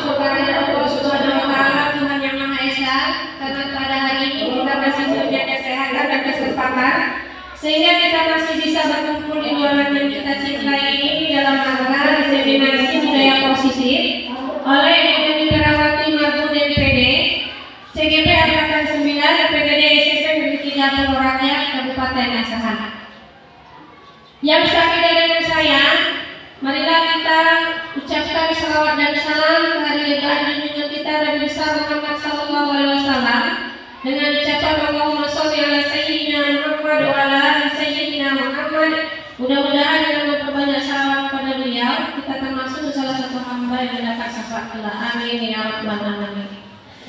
kepada Allah Subhanahu wa Ta'ala, Tuhan yang Maha Esa, karena pada hari ini kita masih punya kesehatan dan kesempatan sehingga kita masih bisa berkumpul di ruangan yang kita cintai ini dalam rangka diseminasi budaya positif oleh Ibu Perawati Marbun MPD, CGP Angkatan 9, PPD SMP Negeri 3 Pulau Rakyat, Kabupaten Asahan. Yang bersama dengan saya, marilah kita ucapkan salawat dan salam kehadirat junjungan kita Nabi besar Muhammad Sallallahu Alaihi Wasallam dengan ucapan Allahumma sholli ala sayyidina Muhammad wa ala ali sayyidina Muhammad. Mudah-mudahan dengan memperbanyak salawat pada beliau kita termasuk salah satu hamba yang mendapat syafaat Allah. Amin ya rabbal alamin.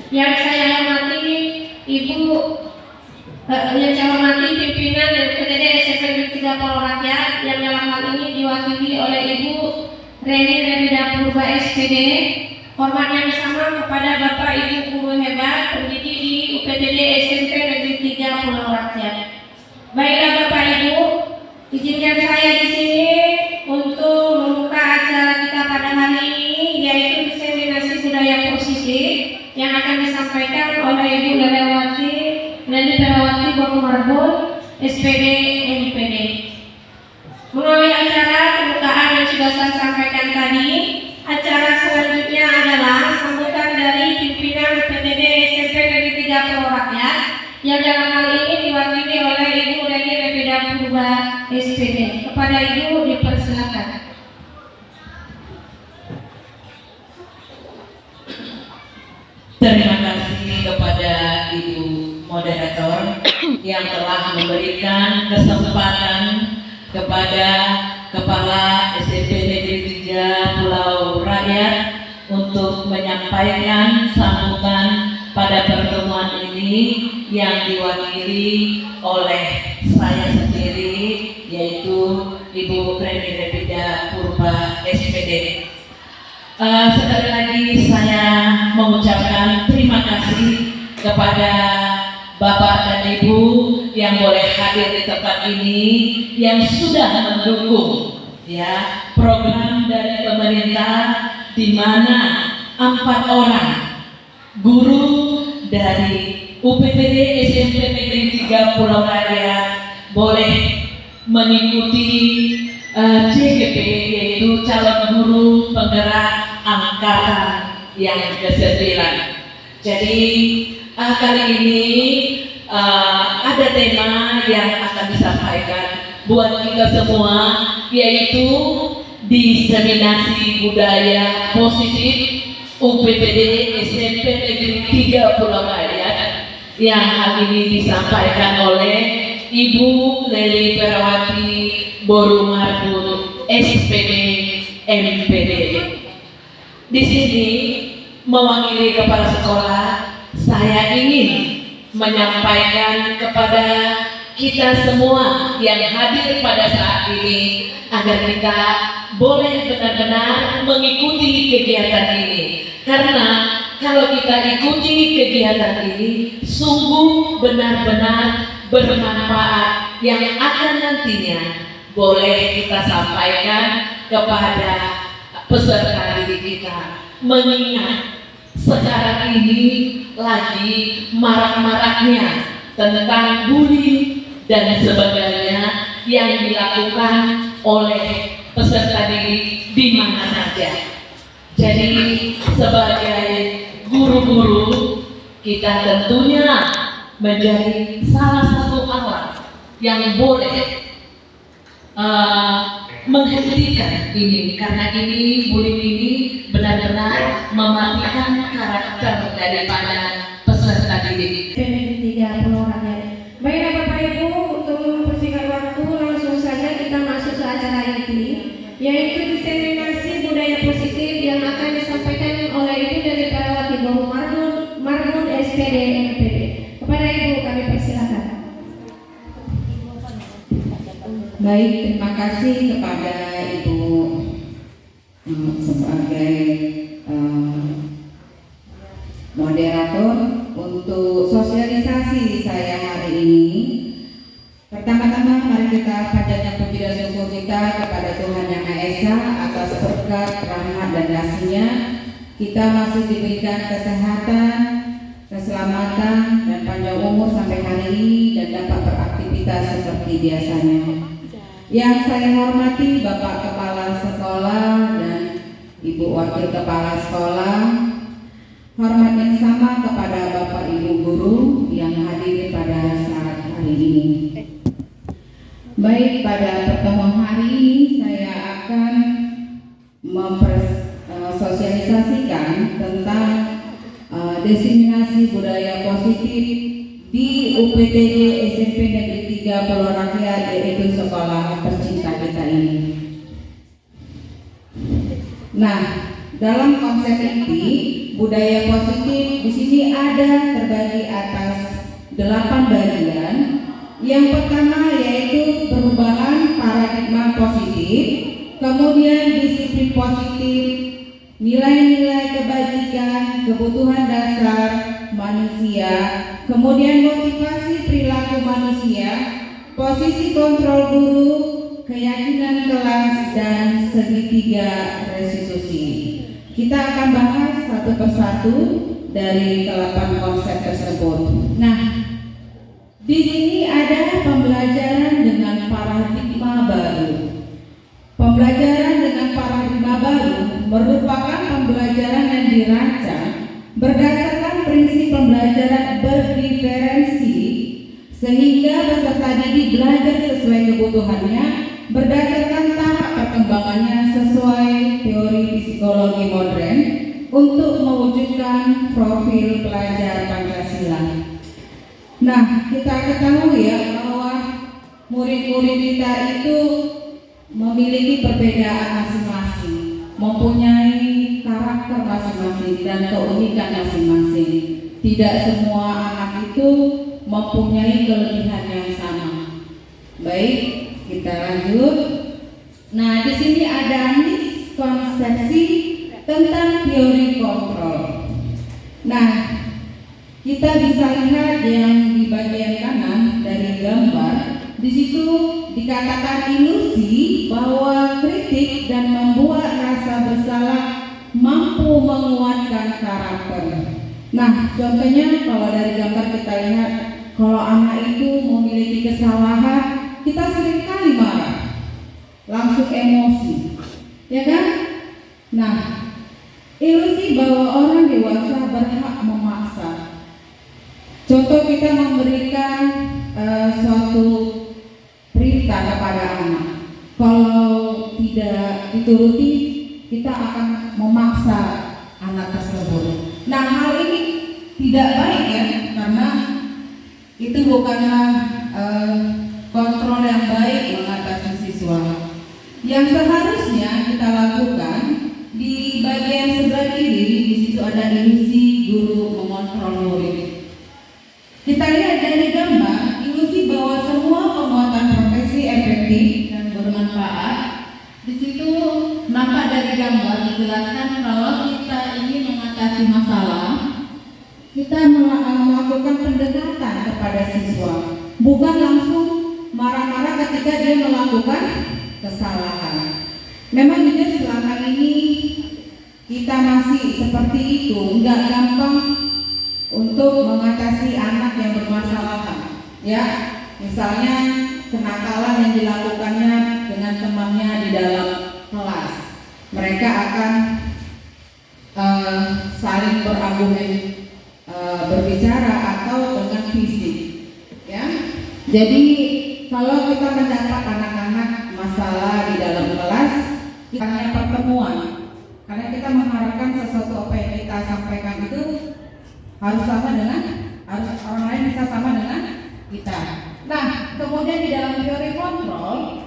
Yang saya hormati Ibu, yang saya hormati pimpinan dan PTD SMP Negeri 3 Pulau Rakyat yang dalam hal ini diwakili oleh Ibu Reni Remida Purba SPD. Hormat yang sama kepada Bapak Ibu guru hebat pendidik di UPTD SMP Negeri 3 Pulau Rakyat. Baiklah Bapak Ibu, izinkan saya di sini untuk membuka acara kita pada hari ini, yaitu diseminasi budaya positif yang akan disampaikan oleh Ibu Lelewati Leni Perawati Boko Marbun SPD MPD. Melalui acara pembukaan yang sudah saya sampaikan tadi, acara selanjutnya adalah sambutan dari pimpinan PTD SMP Negeri 3 Pulau Rakyat yang dalam hal ini diwakili oleh Ibu Reni Remida Purba SPD. Kepada Ibu dipersilakan. Terima kasih kepada Ibu Moderator yang telah memberikan kesempatan kepada Kepala SMP Negeri 3 Pulau Rakyat untuk menyampaikan sambutan pada pertemuan ini yang diwakili oleh saya sendiri, yaitu Ibu Reni Remida Purba SPD. Sekali lagi saya mengucapkan terima kasih kepada Bapak dan Ibu yang boleh hadir di tempat ini, yang sudah mendukung ya program dari pemerintah, di mana 4 orang guru dari UPTD SMP Negeri 3 Pulau Rakyat boleh mengikuti CGP, yaitu calon guru penggerak angkatan yang ke-9. Jadi kali ini ada tema yang akan disampaikan buat kita semua, yaitu diseminasi budaya positif UPTD SMP Negeri 3 Pulau Rakyat yang hari ini disampaikan oleh Ibu Leli Perawati Boru Marbun SPD MPD. Di sini mewakili kepala sekolah, saya ingin menyampaikan kepada kita semua yang hadir pada saat ini agar kita boleh benar-benar mengikuti kegiatan ini, karena kalau kita ikuti kegiatan ini sungguh benar-benar bermanfaat yang akan nantinya boleh kita sampaikan kepada peserta didik kita. Mengingat sekarang ini lagi marak-maraknya tentang bully dan sebagainya yang dilakukan oleh peserta didik di mana saja. Jadi sebagai guru-guru kita tentunya menjadi salah satu alat yang boleh menghentikan ini, karena ini bullying ini benar-benar mematikan karakter daripada peserta didik. PPD 3 Pulau Rakyat. Baiklah Bapak Ibu, untuk mempersingkat waktu langsung saja kita masuk ke acara ini, yaitu diseminasi budaya positif yang akan disampaikan oleh Ibu dari Perawati Boko Marbun SPD MPD. Kepada Ibu kami persilakan. Baik, terima kasih kepada Ibu sebagai moderator untuk sosialisasi saya hari ini. Pertama-tama mari kita panjatkan puji dan syukur kita kepada Tuhan Yang Maha Esa atas berkat, rahmat dan kasih-Nya kita masih diberikan kesehatan, keselamatan, dan panjang umur sampai hari ini dan dapat beraktivitas seperti biasanya. Yang saya hormati Bapak Kepala Sekolah dan Ibu Wakil Kepala Sekolah, hormat yang sama kepada Bapak Ibu Guru yang hadir pada saat hari ini. Baik, pada pertemuan hari ini saya akan mempersosialisasikan tentang diseminasi budaya positif di UPTJ SMP Negeri 3 Pulau Rakyat, yaitu sekolah tercinta kita ini. Nah, dalam konsep ini budaya positif di sini ada terbagi atas 8 bagian. Yang pertama yaitu perubahan paradigma positif, kemudian disiplin positif, nilai-nilai kebajikan, kebutuhan dasar manusia, kemudian motivasi perilaku manusia, posisi kontrol guru, keyakinan kelas, dan segitiga restitusi. Kita akan bahas satu persatu dari 8 konsep tersebut. Nah, di sini ada pembelajaran dengan paradigma baru. Pembelajaran dengan paradigma baru merupakan pembelajaran yang dirancang berdasarkan prinsip pembelajaran berdiferensi, sehingga peserta didik belajar sesuai kebutuhannya berdasarkan tahap perkembangannya sesuai teori psikologi modern untuk mewujudkan profil pelajar Pancasila. Nah, kita ketahui ya bahwa murid-murid kita itu memiliki perbedaan masing-masing, mempunyai karakter masing-masing dan keunikan masing-masing. Tidak semua anak itu mempunyai kelebihan yang sama. Baik, kita lanjut. Nah, di sini ada miskonsepsi tentang teori kontrol. Nah, kita bisa lihat yang di bagian kanan dari gambar. Di situ dikatakan ilusi bahwa kritik dan membuat rasa bersalah mampu menguatkan karakter. Nah, contohnya kalau dari gambar kita lihat, kalau anak itu memiliki kesalahan, kita seringkali marah, langsung emosi, ya kan? Nah, ilusi bahwa orang dewasa berhak memaksa. Contoh, kita memberikan suatu perintah kepada anak, kalau tidak dituruti kita akan memaksa anak tersebut. Nah, hal ini tidak baik ya, karena itu bukanlah kontrol yang baik mengatasi siswa. Yang seharusnya kita lakukan di bagian sebelah kiri, di situ ada ilusi guru mengontrol murid. Kita lihat dari gambar, ilusi bahwa semua penguatan profesi efektif dan bermanfaat. Di situ nampak dari gambar dijelaskan kalau kita ingin mengatasi masalah, kita melakukan pendekatan kepada siswa, bukan langsung marah-marah ketika dia melakukan kesalahan. Memang jujur selama ini kita masih seperti itu, nggak gampang untuk mengatasi anak yang bermasalah, ya. Misalnya kenakalan yang dilakukannya dengan temannya di dalam kelas, mereka akan saling berargumen, berbicara atau dengan fisik, ya. Jadi kalau kita mendapat anak-anak masalah di dalam kelas, kita hanya pertemuan, karena kita mengharapkan sesuatu apa yang kita sampaikan itu harus sama dengan, harus orang lain bisa sama dengan kita. Nah, kemudian di dalam teori kontrol,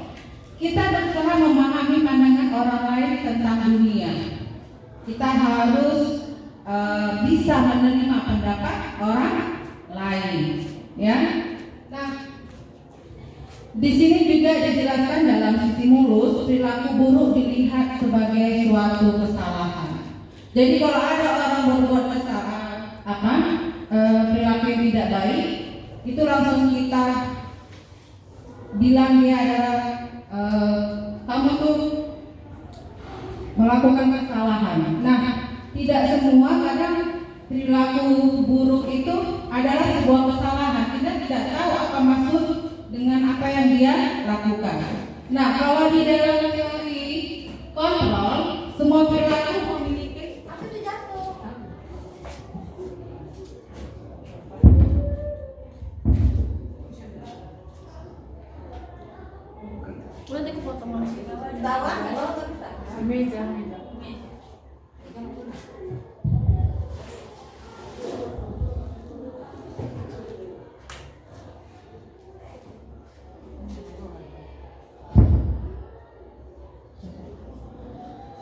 kita berusaha memahami pandangan orang lain tentang dunia. Kita harus bisa menerima pendapat orang lain, ya. Nah, di sini juga dijelaskan dalam stimulus perilaku buruk dilihat sebagai suatu kesalahan. Jadi kalau ada orang berbuat kesalahan, perilaku yang tidak baik, itu langsung kita bilang dia adalah kamu tuh melakukan kesalahan. Nah, tidak semua kadang perilaku buruk itu adalah sebuah kesalahan. Kita tidak tahu apa maksud dengan apa yang dia lakukan. Nah, kalau di dalam teori kontrol, semua perilaku memiliki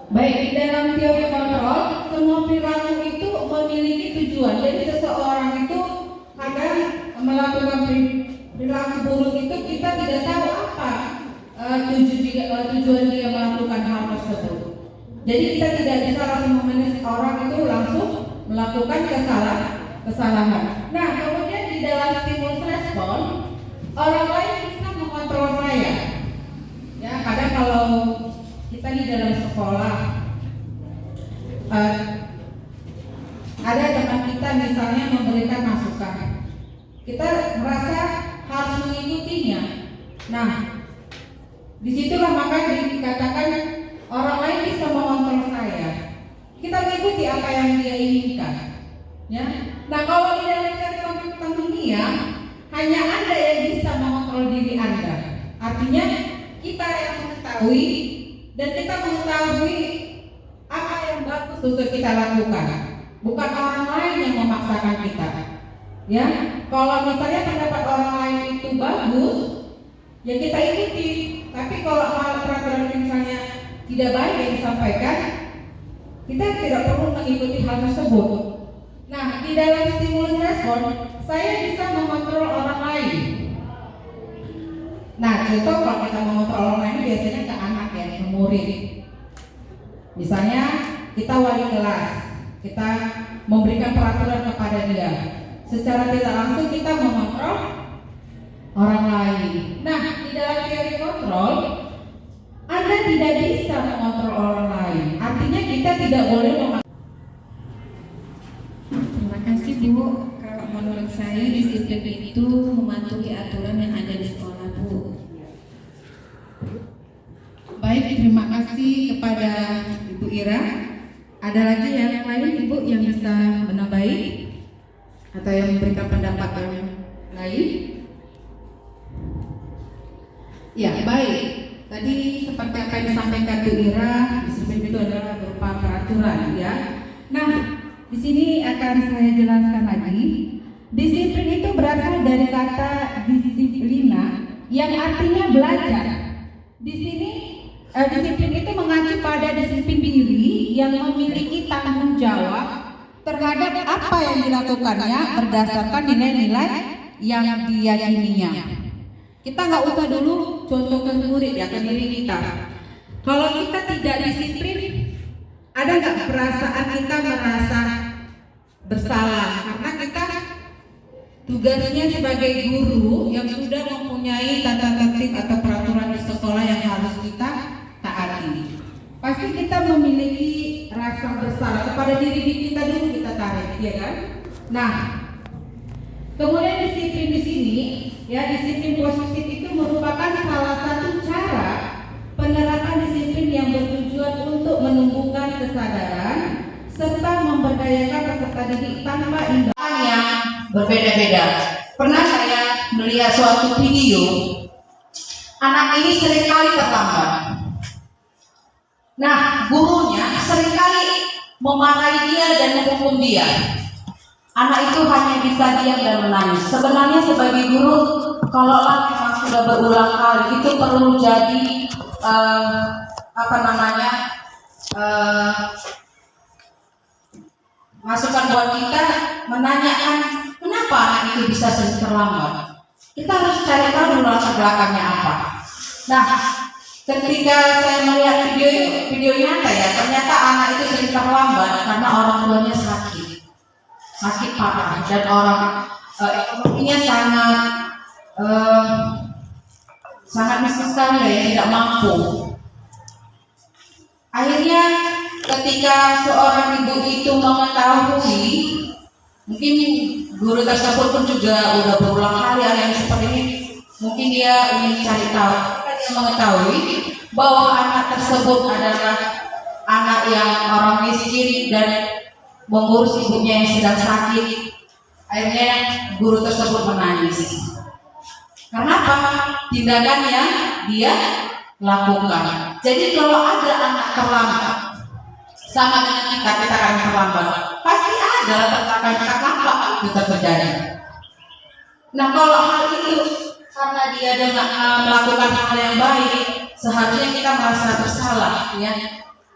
baik di dalam teori kontrol, semua perilaku itu memiliki tujuan. Jadi seseorang itu kadang melakukan perilaku buruk itu kita tidak tahu apa tujuan dia melakukan hal tersebut. Jadi kita tidak bisa langsung memanage orang itu langsung melakukan kesalahan. Nah, kemudian di dalam stimulus respon, orang lain bisa mengontrol saya. Ya, kadang kalau kita di dalam sekolah ada teman kita misalnya memberikan masukan, kita merasa harus mengikutinya. Nah, disitulah maka dikatakan orang lain bisa mengontrol saya. Kita mengikuti apa yang dia inginkan. Ya. Nah, kalau di dalam teori tentang dunia, hanya Anda yang bisa mengontrol diri Anda. Artinya kita yang mengetahui dan kita mengetahui apa yang bagus untuk kita lakukan, bukan orang lain yang memaksakan kita. Ya, kalau misalnya pendapat orang lain itu bagus, ya kita ikuti. Tapi kalau hal peraturan misalnya tidak baik yang disampaikan, kita tidak perlu mengikuti hal tersebut. Nah, di dalam stimulus respon, saya bisa mengontrol orang lain. Nah, contoh kalau kita mengontrol orang lain biasanya ke anak ya, ke murid. Misalnya kita wali kelas, kita memberikan peraturan kepada dia. Secara tidak langsung kita mengontrol orang lain. Nah, di dalam teori kontrol, Anda tidak bisa mengontrol orang lain. Artinya kita tidak boleh Terima kasih Bu. Kalau menurut saya disiplin itu mematuhi aturan yang ada di sekolah Bu. Baik, terima kasih kepada Ibu Ira. Ada lagi yang lain Ibu yang bisa menambahi atau yang memberikan pendapat yang lain? Ya, baik. Tadi seperti apa yang disampaikan Bu Ira, disiplin itu adalah berupa peraturan ya. Nah, di sini akan saya jelaskan lagi. Disiplin itu berasal dari kata disiplina yang artinya belajar. Di sini disiplin itu mengacu pada disiplin diri yang memiliki tanggung jawab terhadap apa yang dilakukannya berdasarkan nilai-nilai yang diyakininya. Kita nggak usah dulu contoh ke murid ya, ke diri kita. Kalau kita tidak disiplin, ada nggak perasaan kita merasa bersalah karena kita tugasnya sebagai guru yang sudah mempunyai tata tertib atau peraturan di sekolah yang harus kita taati. Pasti kita memiliki rasa bersalah kepada diri kita dulu, kita tarik, ya kan? Nah, kemudian disiplin di sini, ya disiplin positif itu merupakan salah satu cara penerapan disiplin yang bertujuan untuk menumbuhkan kesadaran serta memberdayakan peserta didik tanpa imbalan yang berbeda-beda. Pernah saya melihat suatu video, anak ini seringkali terlambat. Nah, gurunya seringkali memarahi dia dan menghukum dia. Anak itu hanya bisa diam dan menangis. Sebenarnya sebagai guru, kalau memang sudah berulang kali, itu perlu jadi masukan buat kita menanyakan kenapa anak itu bisa sering terlambat. Kita harus cari tahu dulu latar belakangnya apa. Nah, ketika saya melihat video nyata ya, ternyata anak itu sering terlambat karena orang tuanya sakit parah dan orang ekonominya sangat miskin sekali ya, tidak mampu. Akhirnya ketika seorang ibu itu mengetahui, mungkin guru tersebut pun juga udah berulang kali yang seperti ini, mungkin dia ingin cari tahu, dia mengetahui bahwa anak tersebut adalah anak yang orang miskin dan mengurus ibunya yang sedang sakit. Akhirnya guru tersebut menangis. Kenapa? Tindakan yang dia lakukan. Jadi kalau ada anak terlambat, sama dengan kita akan terlambat, pasti ada latar belakang kenapa itu terjadi. Nah, kalau hal itu karena dia dengan melakukan hal yang baik, seharusnya kita merasa bersalah, ya,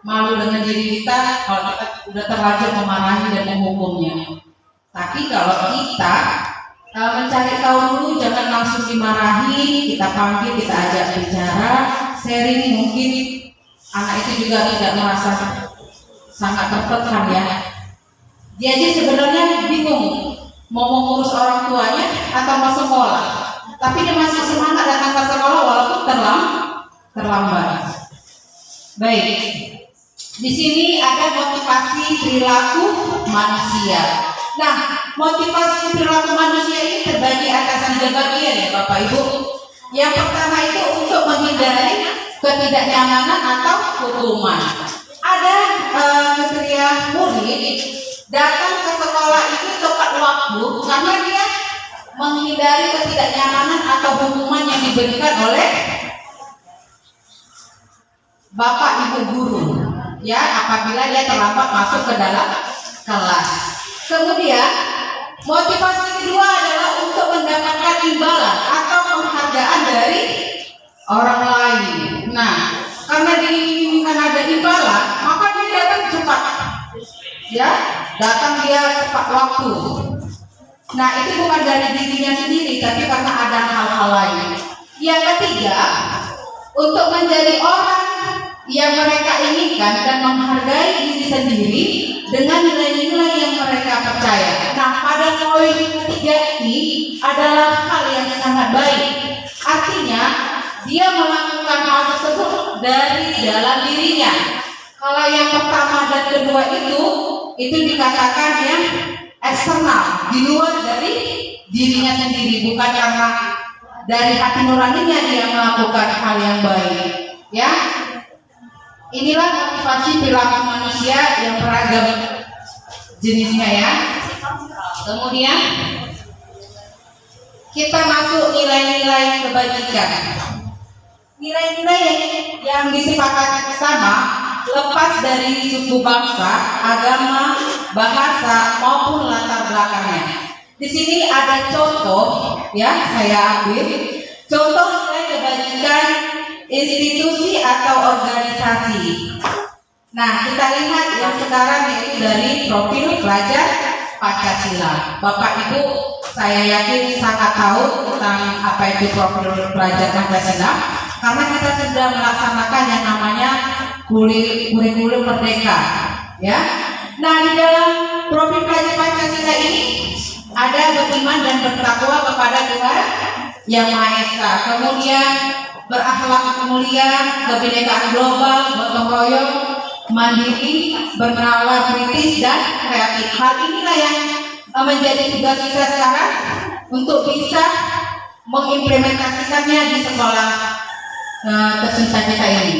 malu dengan diri kita kalau kita sudah terlanjur memarahi dan menghukumnya. Tapi kalau kita mencari tahu dulu, jangan langsung dimarahi, kita panggil, kita ajak bicara, sharing, mungkin anak itu juga tidak merasa sangat tertekan, ya. Dia aja sebenarnya bingung mau mengurus orang tuanya atau mau sekolah, tapi dia masih semangat datang ke sekolah walaupun terlambat. Baik, di sini ada motivasi perilaku manusia. Nah, motivasi perilaku manusia ini terbagi atas 3 bagian, ya Bapak Ibu. Yang pertama itu untuk menghindari ketidaknyamanan atau hukuman. Ada kriteria murid datang ke sekolah itu tepat waktu karena dia menghindari ketidaknyamanan atau hukuman yang diberikan oleh bapak ibu guru, ya, apabila dia terlambat masuk ke dalam kelas. Kemudian motivasi kedua adalah untuk mendapatkan imbalan atau penghargaan dari orang lain. Nah, karena diinginkan ada imbalan, maka dia datang cepat, ya, datang dia tepat waktu. Nah, itu bukan dari dirinya sendiri, tapi karena ada hal-hal lain. Yang ketiga, untuk menjadi orang yang mereka inginkan dan menghargai diri sendiri dengan nilai-nilai yang mereka percaya. Nah, pada poin ketiga ini adalah hal yang sangat baik. Artinya, dia melakukan hal tersebut dari dalam dirinya. Kalau yang pertama dan kedua itu dikatakan yang eksternal, di luar dari dirinya sendiri, bukan karena dari hati nuraninya dia melakukan hal yang baik, ya. Inilah motivasi perilaku manusia yang beragam jenisnya, ya. Kemudian kita masuk nilai-nilai kebajikan. Nilai-nilai yang disepakati sama lepas dari suku bangsa, agama, bahasa maupun latar belakangnya. Di sini ada contoh, ya, saya ambil contoh nilai kebajikan institusi atau organisasi. Nah, kita lihat yang sekarang yaitu dari profil pelajar Pancasila. Bapak Ibu, saya yakin sangat tahu tentang apa itu profil pelajar Pancasila karena kita sudah melaksanakan yang namanya kurikulum merdeka, ya. Nah, di dalam profil pelajar Pancasila ini ada beriman dan bertakwa kepada Tuhan Yang Maha Esa, kemudian berakhlak mulia, kebinekaan global, gotong royong, mandiri, bernalar kritis dan kreatif. Hal inilah yang menjadi tugas kita sekarang untuk bisa mengimplementasikannya di sekolah tercinta kita ini.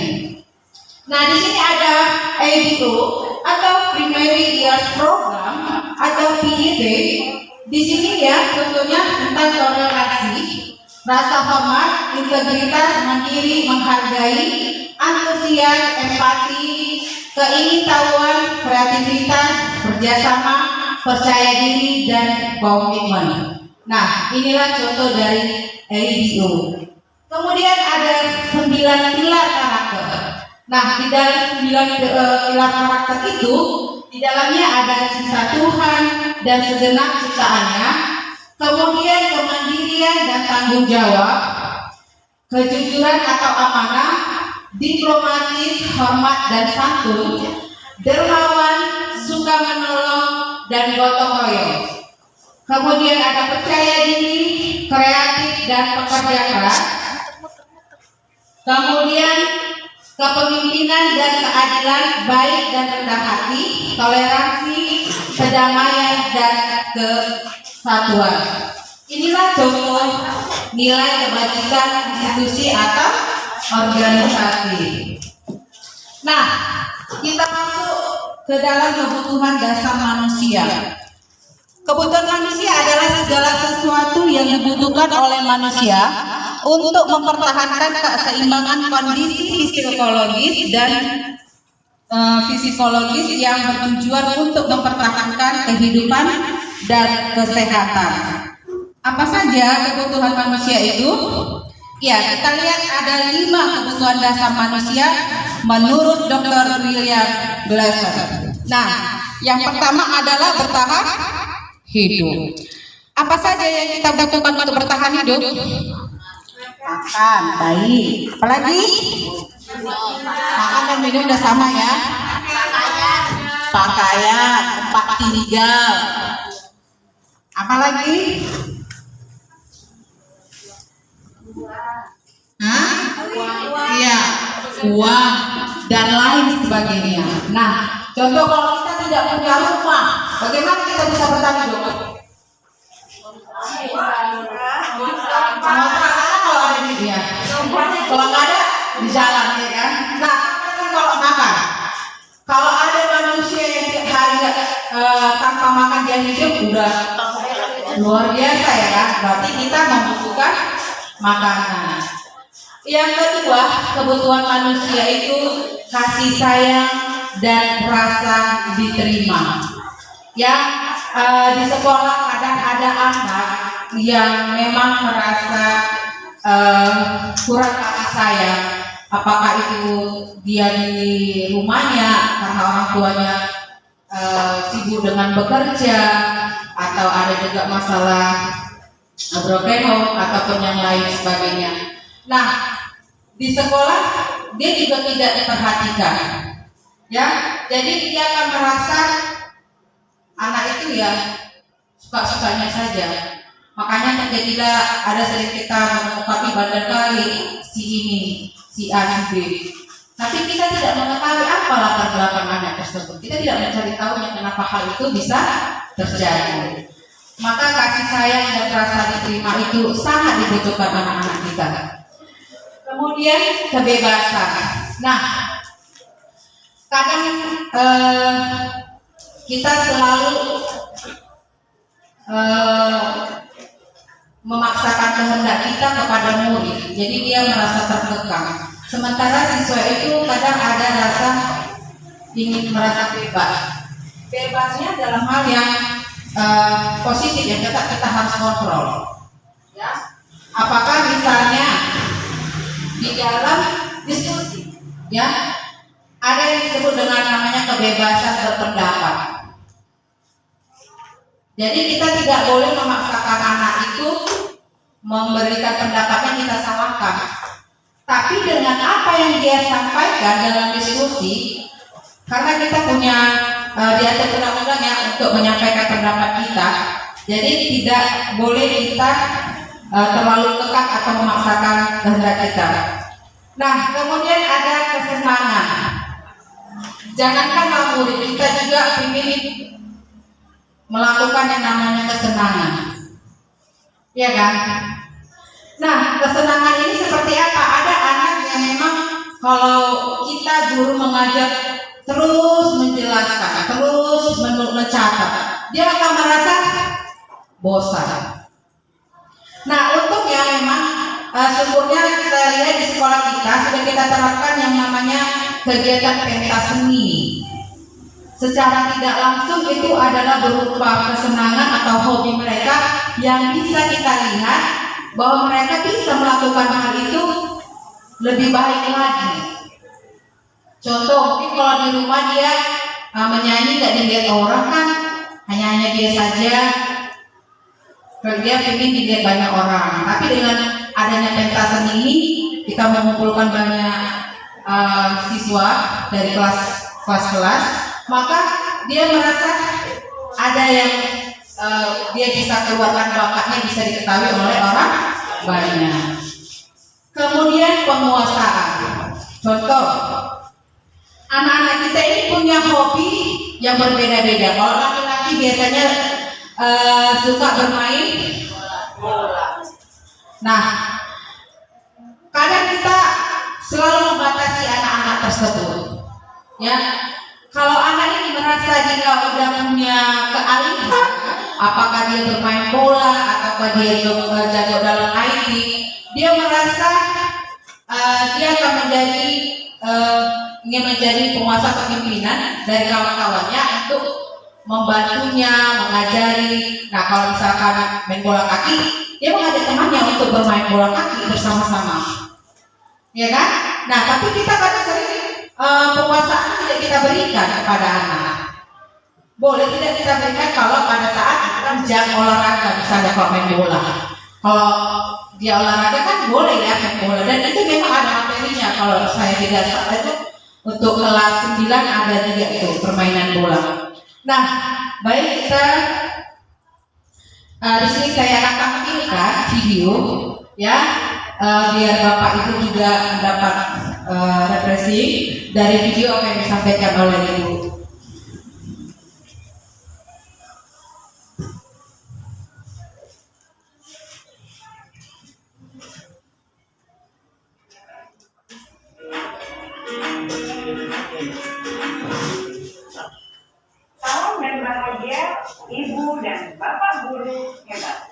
Nah, di sini ada PIBO atau Primary Years Program atau PIB. Di sini, ya, contohnya tentang toleransi, rasa hormat, integritas, mandiri, menghargai, antusias, empati, keingintahuan, kreativitas, kerjasama, percaya diri, dan komitmen. Nah, inilah contoh dari EIBO. Kemudian ada 9 pilar karakter. Nah, di dalam 9 pilar karakter itu, di dalamnya ada cinta Tuhan dan segenap ciptaannya, kemudian kemandirian dan tanggung jawab, kejujuran atau amanah, diplomatis, hormat dan santun, dermawan, suka menolong, dan gotong royong. Kemudian ada percaya diri, kreatif dan pekerja keras. Kemudian kepemimpinan dan keadilan keadilan, baik dan rendah hati, toleransi, kedamaian dan kesatuan. Inilah contoh nilai kebajikan institusi atau organisasi. Nah, kita masuk ke dalam kebutuhan dasar manusia. Kebutuhan manusia adalah segala sesuatu yang dibutuhkan oleh manusia untuk mempertahankan keseimbangan kondisi psikologis dan fisiologis yang bertujuan untuk mempertahankan kehidupan dan kesehatan. Apa saja kebutuhan manusia itu? Ya, kita lihat ada 5 kebutuhan dasar manusia menurut Dr. William Glasser. Nah, yang pertama adalah bertahan hidup. Apa saja yang kita butuhkan untuk bertahan hidup? Makan, baik. Apalagi? Makan dan minum udah sama ya. Pakaian, tempat tinggal. Apalagi? Hah? Iya, uang dan lain sebagainya. Nah, contoh kalau kita tidak punya rumah, bagaimana kita bisa bertahan hidup? Kalau ada di dia, kalau nggak ada di jalan ya kan. Nah, kalau makan, kalau ada manusia yang tiap hari tanpa makan dia hidup udah luar biasa ya kan. Berarti kita membutuhkan makanan. Yang kedua, kebutuhan manusia itu kasih sayang dan rasa diterima. Ya, di sekolah kadang ada anak yang memang merasa kurang kasih sayang. Apakah itu dia di rumahnya karena orang tuanya sibuk dengan bekerja, atau ada juga masalah broken home ataupun yang lain sebagainya. Nah, di sekolah dia juga tidak diperhatikan, ya. Jadi dia akan merasa anak itu ya suka-sukanya saja. Makanya terjadilah ada sering kita menemukan bandar kali si ini, si A, si B. Tapi kita tidak mengetahui apa latar belakang anak tersebut. Kita tidak mencari tahu kenapa hal itu bisa terjadi. Maka kasih sayang dan rasa diterima itu sangat dibutuhkan anak-anak kita. Kemudian kebebasan. Nah, kadang kita selalu memaksakan kehendak kita kepada murid, jadi dia merasa terkekang. Sementara siswa itu kadang ada rasa ingin merasa bebas. Bebasnya dalam hal yang positif yang kita harus kontrol. Ya, apakah misalnya di dalam diskusi, ya, ada yang disebut dengan namanya kebebasan berpendapat. Jadi kita tidak boleh memaksakan anak itu memberikan pendapatnya kita salahkan. Tapi dengan apa yang dia sampaikan dalam diskusi, karena kita punya diatur undang-undang ya untuk menyampaikan pendapat kita, jadi tidak boleh kita terlalu kekang atau memaksakan kehendak kita. Nah, kemudian ada kesenangan. Jangankan murid, kita juga ingin melakukan yang namanya kesenangan, ya kan? Nah, kesenangan ini seperti apa? Ada anak yang memang kalau kita guru mengajar terus menjelaskan, terus mencatat, dia akan merasa bosan. Nah, untuknya memang syukurnya saya lihat di sekolah kita sudah kita terapkan yang namanya kegiatan pentas seni. Secara tidak langsung itu adalah berupa kesenangan atau hobi mereka yang bisa kita lihat bahwa mereka bisa melakukan hal itu lebih baik lagi. Contoh, mungkin kalau di rumah dia menyanyi gak dilihat orang kan, hanya dia saja. Dia ingin dilihat banyak orang. Tapi dengan adanya pentas seni ini, kita mengumpulkan banyak siswa dari kelas-kelas, maka dia merasa ada yang dia bisa keluarkan bakatnya, bisa diketahui oleh orang banyak. Kemudian penguasaan. Contoh, anak-anak kita ini punya hobi yang berbeda-beda. Kalau laki-laki biasanya suka bermain bola. Nah, kadang kita selalu membatasi anak-anak tersebut. Ya, kalau anak ini merasa dia udah punya keahlian, apakah dia bermain bola, ataukah dia jago dalam IT, dia merasa dia akan menjadi ingin menjadi penguasa kepemimpinan dari kawan-kawannya untuk membantunya, mengajari. Nah, kalau misalkan main bola kaki, dia mengajak temannya untuk bermain bola kaki bersama-sama, ya kan? Nah, tapi kita kadang sering penguasaan tidak kita berikan kepada anak. Boleh tidak kita berikan kalau pada saat jam olahraga, misalnya kalau main bola. Kalau dia olahraga kan boleh ya main bola, dan itu memang ada materinya. Kalau saya tidak salah itu untuk kelas 9 ada juga itu permainan bola. Nah, baik, kita di sini saya akan tampilkan video ya, biar Bapak Ibu juga mendapat referensi dari video apa yang disampaikan oleh Ibu. Salam dan bahagia Ibu dan Bapak guru hebat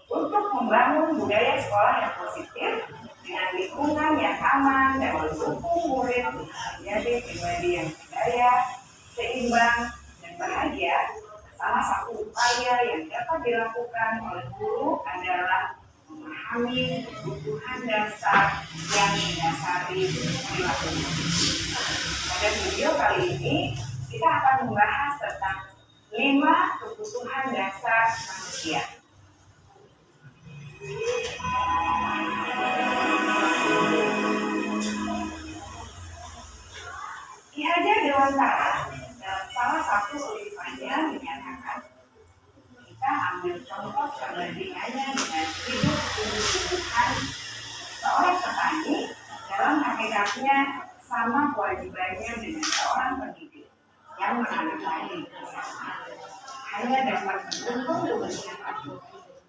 untuk membangun budaya sekolah yang positif dengan lingkungan yang aman dan mendukung murid menjadi pribadi yang berdaya, seimbang, dan bahagia. Salah satu upaya yang dapat dilakukan oleh guru adalah memahami kebutuhan dasar yang mendasari perilaku. Pada video kali ini kita akan membahas tentang 5 kebutuhan dasar manusia. Ki Hajar Dewantara dalam salah satu tulisannya menyatakan, kita ambil contoh perbandingannya dengan hidup tumbuh-tumbuhan. Seorang petani dalam hakikatnya sama kewajibannya dengan seorang pendidik yang menanamkan bersama. Hanya dapat mendukung kebersihan.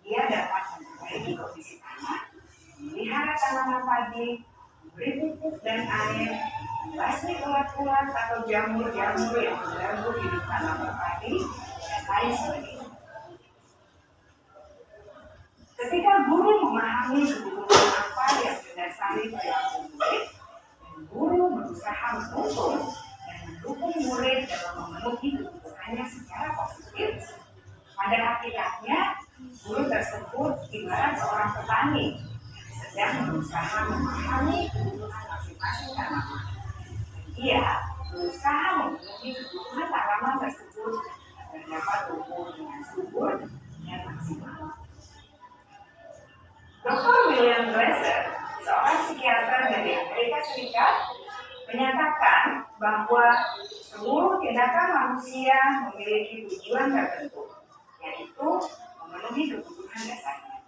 Dia dapat memperbaiki kondisi tanah, memelihara tanaman padi, memberi pupuk dan air, membasmi ulat-ulat atau jamur-jamur yang mengganggu hidup tanaman padi, dan lain sebagainya. Ketika guru memahami kebutuhan apa yang mendasari perilaku murid, dan guru berusaha menuntun dan mendukung murid dalam memenuhi kebutuhannya secara positif, pada hakikatnya guru tersebut ibarat seorang petani yang sedang berusaha memahami kebutuhan masing-masing tanaman. Dia berusaha memenuhi kebutuhan tanaman tersebut agar dapat tumbuh dengan subur dan maksimal. Dr. William Glasser, seorang psikiater dari Amerika Serikat, menyatakan bahwa seluruh tindakan manusia memiliki tujuan tertentu, yaitu memenuhi kebutuhan dasarnya.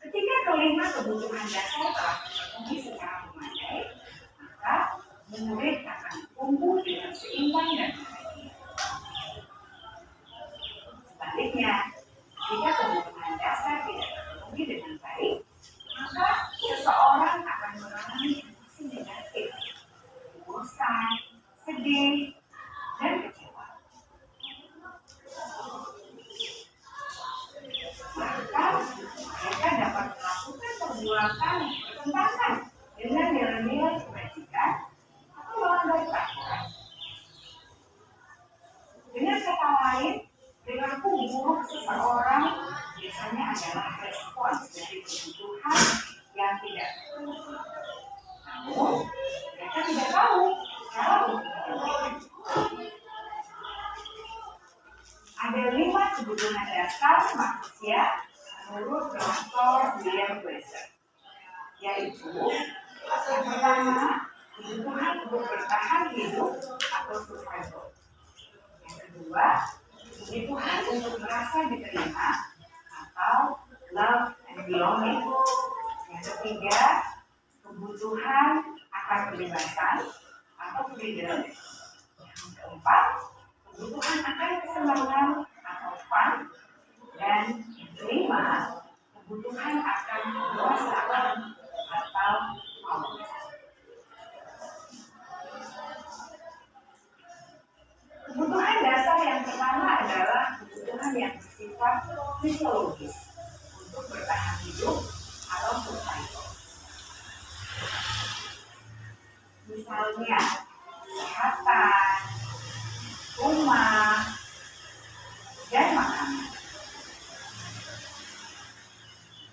Ketika kelima kebutuhan dasar telah terpenuhi secara memadai, maka murid akan tumbuh dengan seimbang dan bahagia. Sebaliknya, jika kebutuhan dasar tidak terpenuhi dengan baik, maka seseorang akan mengalami emosi negatif, bosan, sedih, dan kecewa. Bahkan mereka dapat melakukan perbuatan yang bertentangan dengan nilai-nilai kebajikan atau melanggar peraturan. Dengan kata lain, perilaku buruk seseorang biasanya adalah respons dari kebutuhan yang tidak terpenuhi. Namun, mereka tidak tahu cara untuk. Ada 5 kebutuhan dasar manusia menurut Dr. William Glasser, yaitu yang pertama, kebutuhan untuk bertahan hidup atau survival. Yang kedua, kebutuhan untuk merasa diterima atau love and belonging. Yang ketiga, kebutuhan akan kebebasan atau freedom. Yang keempat, kebutuhan akan kesenangan atau fun. Dan yang kelima, kebutuhan akan kekuasaan atau power. Kebutuhan dasar yang pertama adalah kebutuhan yang bersifat fisiologis untuk bertahan hidup atau survival. Misalnya, kesehatan, rumah, dan makanan.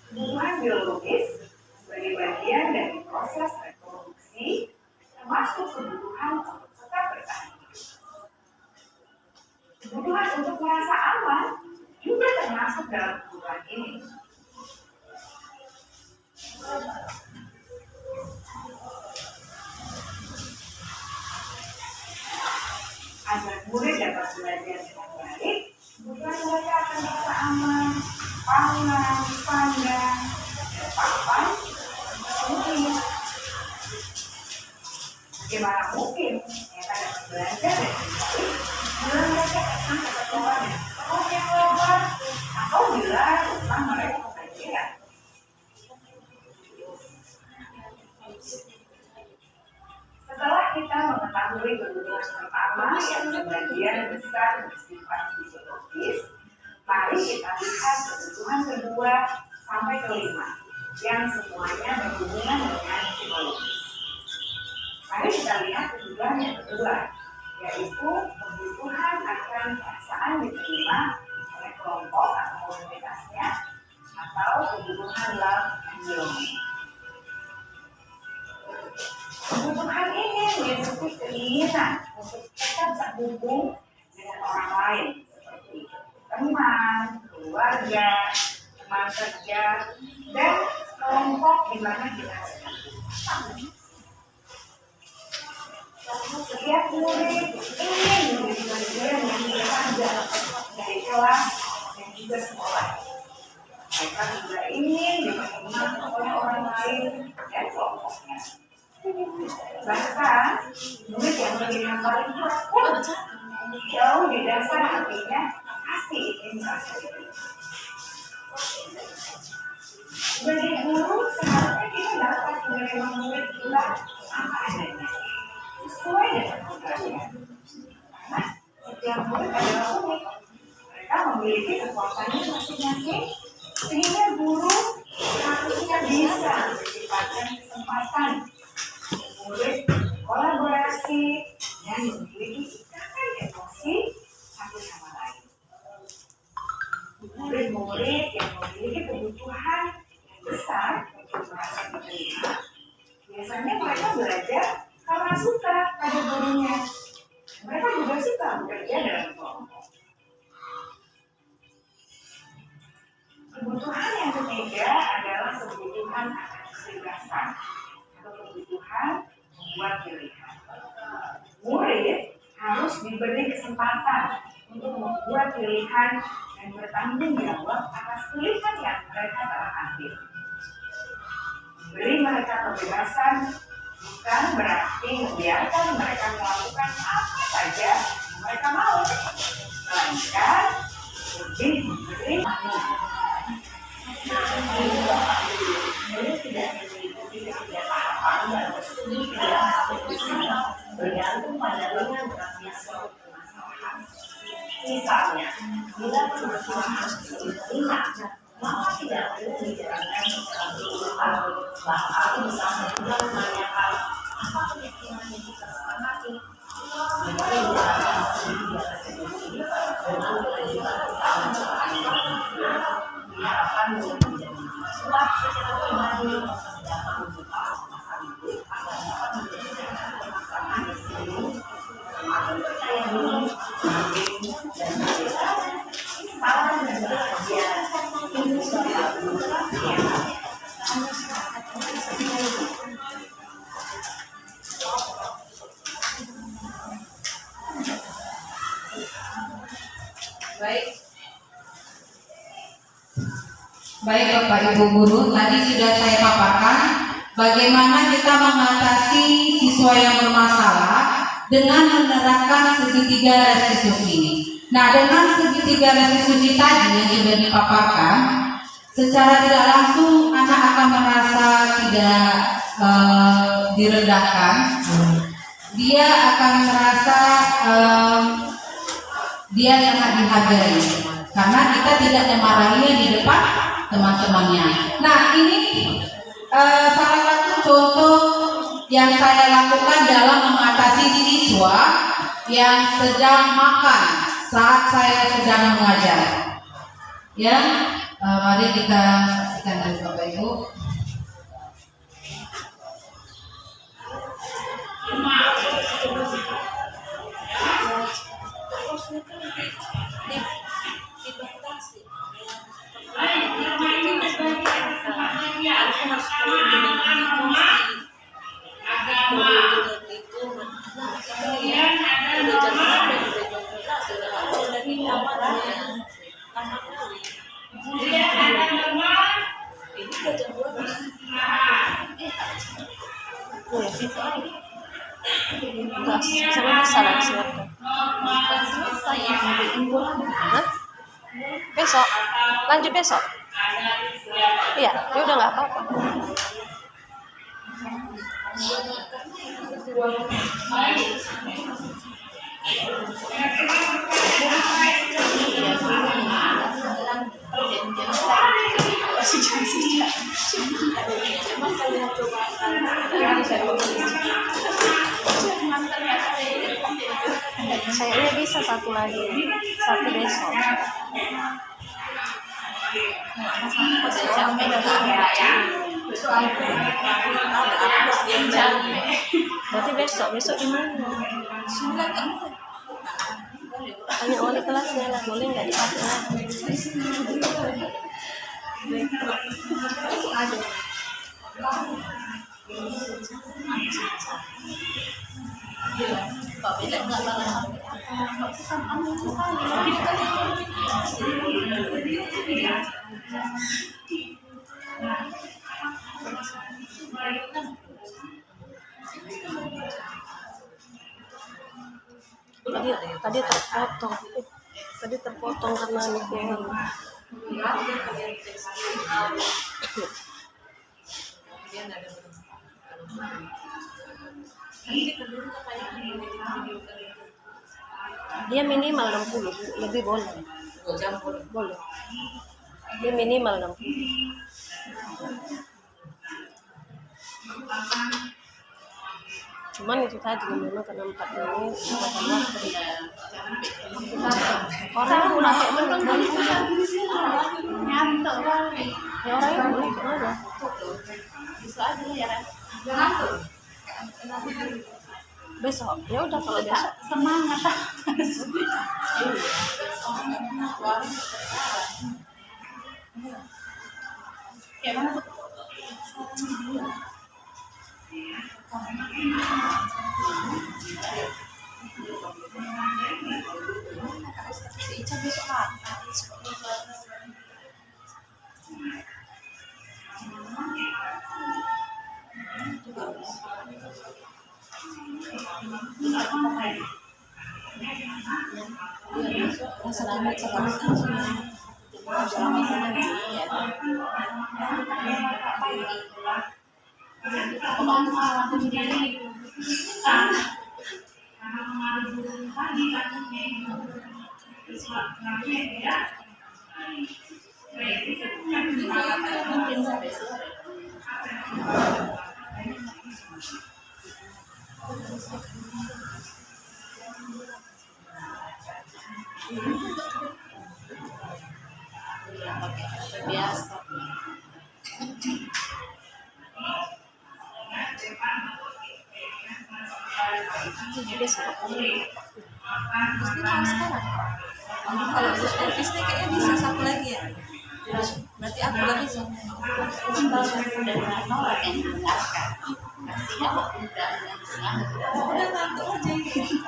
Kebutuhan biologis sebagai bagian dari proses reproduksi, termasuk kebutuhan untuk tetap bertahan hidup. Kebutuhan untuk merasa aman juga termasuk dalam kebutuhan ini. Agar murid dapat belajar dengan baik, kebutuhan mereka akan merasa aman, pangan, pandang, dan papan mungkin. Bagaimana mungkin mereka dapat belajar dengan baik bila mereka datang ke sekolah dengan perut yang lebar atau bila rumah mereka kebanjiran? Setelah kita mengetahui kebutuhan pertama yang sebagian besar bersifat fisiologis, mari kita lihat kebutuhan kedua sampai kelima yang semuanya berhubungan dengan psikologis. Mari kita lihat kebutuhan yang kedua, yaitu kebutuhan akan perasaan diterima oleh kelompok atau komunitasnya, atau kebutuhan love and belonging. Kebutuhan ini meliputi keinginan untuk tetap terhubung dengan orang lain, seperti teman, keluarga, teman kerja, dan kelompok di mana kita sedang. Setiap murid ingin menjadi bagian yang berharga dari kelas dan juga sekolah. Mereka juga ingin diterima oleh orang lain dan kelompoknya. Bahkan, murid yang terlihat paling takut jauh di dasar hatinya pasti ingin merasa diterima. Sebagai guru, seharusnya kita dapat menerima murid kita apa adanya, sesuai dengan programnya. Karena setiap murid adalah unik. Mereka memiliki kekuatannya masing-masing, sehingga guru harusnya bisa menciptakan kesempatan murid kolaborasi dan memiliki ikatan emosi satu sama lain. Murid-murid yang memiliki kebutuhan yang besar untuk merasa diterima, biasanya mereka belajar karena suka pada gurunya. Mereka juga suka bekerja dalam kelompok. Kebutuhan yang ketiga adalah kebutuhan akan kebebasan atau kebutuhan membuat pilihan. Murid harus diberi kesempatan untuk membuat pilihan dan bertanggung jawab atas pilihan yang mereka telah ambil. Beri mereka kebebasan bukan berarti membiarkan mereka melakukan apa saja yang mereka mau, melainkan lebih memberi murid tidak mengikuti ketidaktaatan dan berstudi bergantung pada dengan beratnya suatu permasalahan. Misalnya, bila permasalahan sulit diterima, maka tidak perlu dijalankan secara berulang, bahkan bisa segera menanyakan apa keyakinan yang kita sepakati. Mari dijalankan sendiri resolusi dengan kelanjutan utama diharapkan menjadi kuat secara pribadi dapat membuka masa hidup agar dapat menyelesaikan permasalahan di sini semakin percaya diri, dan berbeda, salah dan bahagia ini sudah berubah yang Baik Bapak Ibu Guru, tadi sudah saya paparkan bagaimana kita mengatasi siswa yang bermasalah dengan menerapkan segitiga restitusi. Nah, dengan segitiga restitusi tadi yang sudah dipaparkan, secara tidak langsung anak akan merasa tidak direndahkan. Dia akan merasa dia sangat dihargai karena kita tidak memarahinya di depan teman-temannya. Nah, ini salah satu contoh yang saya lakukan dalam mengatasi siswa yang sedang makan saat saya sedang mengajar. Ya, mari kita saksikan dulu Bapak Ibu. Sama salah silakan. Hah? Besok, lanjut besok. Iya, ya udah nggak apa-apa. Saya bisa satu lagi, satu besok. Berarti besok di mana? Hanya oleh kelasnya lah, boleh nggak dipakai lagi? Tadi terpotong karena miknya. Dia minimal 60, lebih boleh. 2 jam Boleh. Dia minimal 60. Cuman itu tadi memang karena 4 menit orang udah kayak menang ya orang yang boleh aja besok ya udah kalau besok semangat biasa. Kalau bisnis kayaknya bisa satu lagi ya. Berarti aku nggak bisa. Udah ngantuk aja gitu.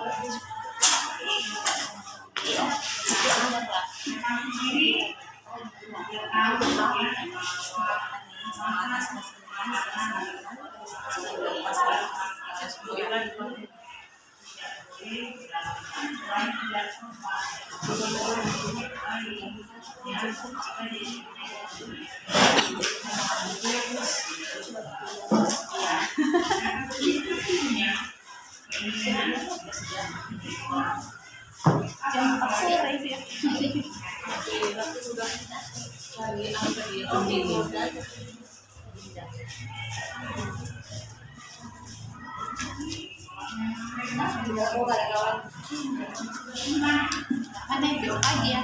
Ada yang besok pagi ya.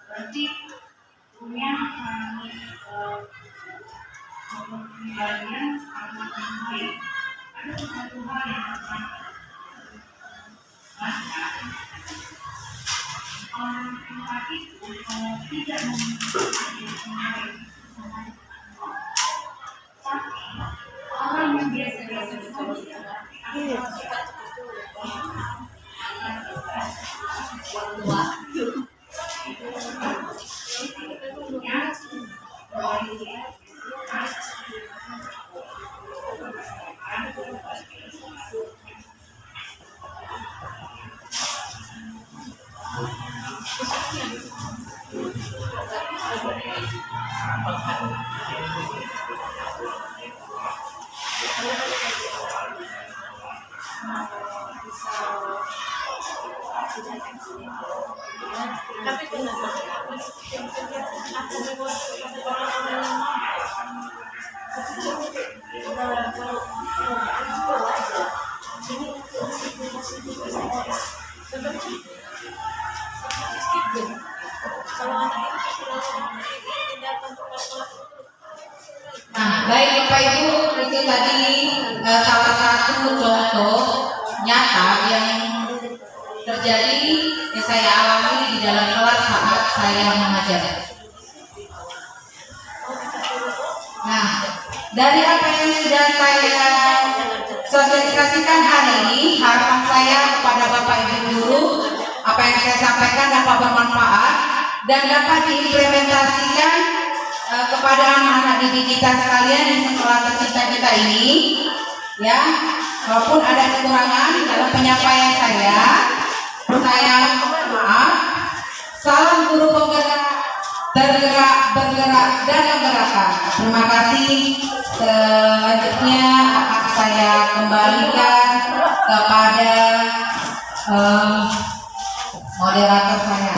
Berarti punya bagian sama lain. Ada sesuatu hal yang akan orang itu tidak orang yang biasa-biasa Nah, baik Bapak Ibu, itu tadi salah satu contoh nyata yang terjadi yang saya alami di dalam kelas saat saya mengajar. Nah, dari apa yang sudah saya sosialisasikan hari ini, harapan saya kepada Bapak Ibu guru, apa yang saya sampaikan dapat bermanfaat dan dapat diimplementasikan kepada anak-anak didik kita sekalian di sekolah tercinta kita ini, ya. Walaupun ada kekurangan dalam penyampaian saya maaf. Salam guru penggerak, tergerak, bergerak, dan menggerakkan. Terima kasih. Selanjutnya akan saya kembalikan kepada moderator saya.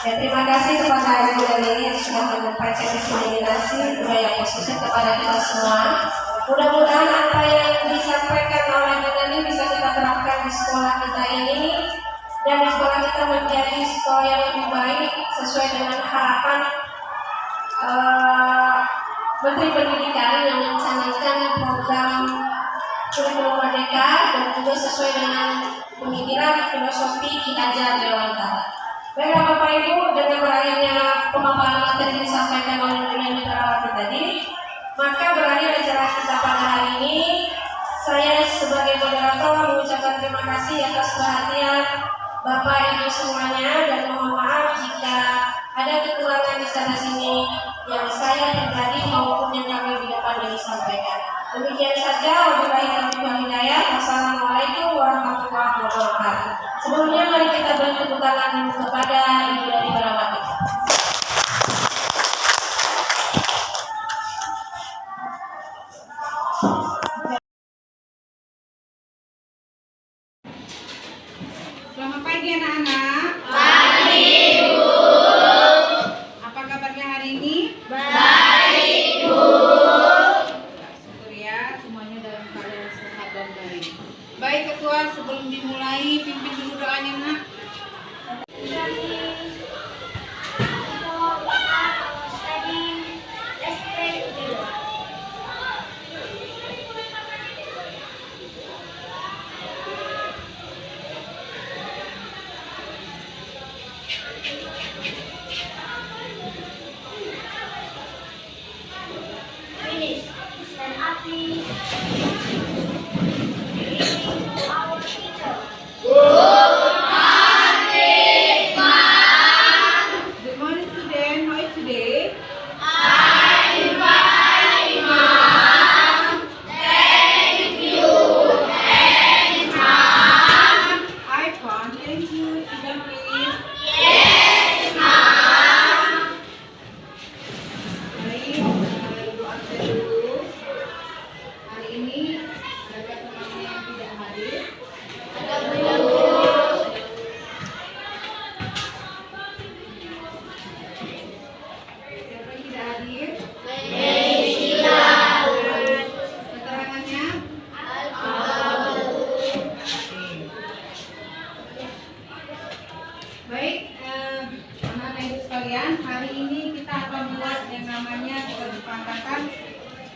Ya, terima kasih kepada Ibu Dewi yang sudah menyampaikan diskriminasi budaya positif kepada kita semua. Mudah-mudahan apa yang disampaikan oleh Ibu Dewi bisa kita terapkan di sekolah kita ini dan di sekolah kita menjadi sekolah yang lebih baik sesuai dengan harapan Menteri Pendidikan yang mencanangkan program kurikulum merdeka dan juga sesuai dengan pemikiran filosofi Ki Hajar Dewantara. Baiklah Bapak Ibu, dengan berakhirnya pemaparan materi yang disampaikan oleh Ibu Dewi Tarawati tadi, maka berakhir acara kita pada hari ini. Saya sebagai moderator mengucapkan terima kasih atas perhatian Bapak Ibu semuanya dan mohon maaf jika ada kekurangan di sana sini yang saya pribadi maupun yang kami di depan ini sampaikan. Demikian saja, wabillahi taufiq wal hidayah. Wassalamualaikum warahmatullahi wabarakatuh. Sebelumnya mari kita beri tepuk tangan kepada Ibu Dewi Tarawati. Selamat pagi anak-anak. Pagi Bu. Apa kabarnya hari ini? Baik Bu. Syukur ya, semuanya dalam keadaan sehat dan baik. Baik Ketua, sebelum dimulai pimpin dulu doanya nak. sekalian, hari ini kita akan buat yang namanya kesepakatan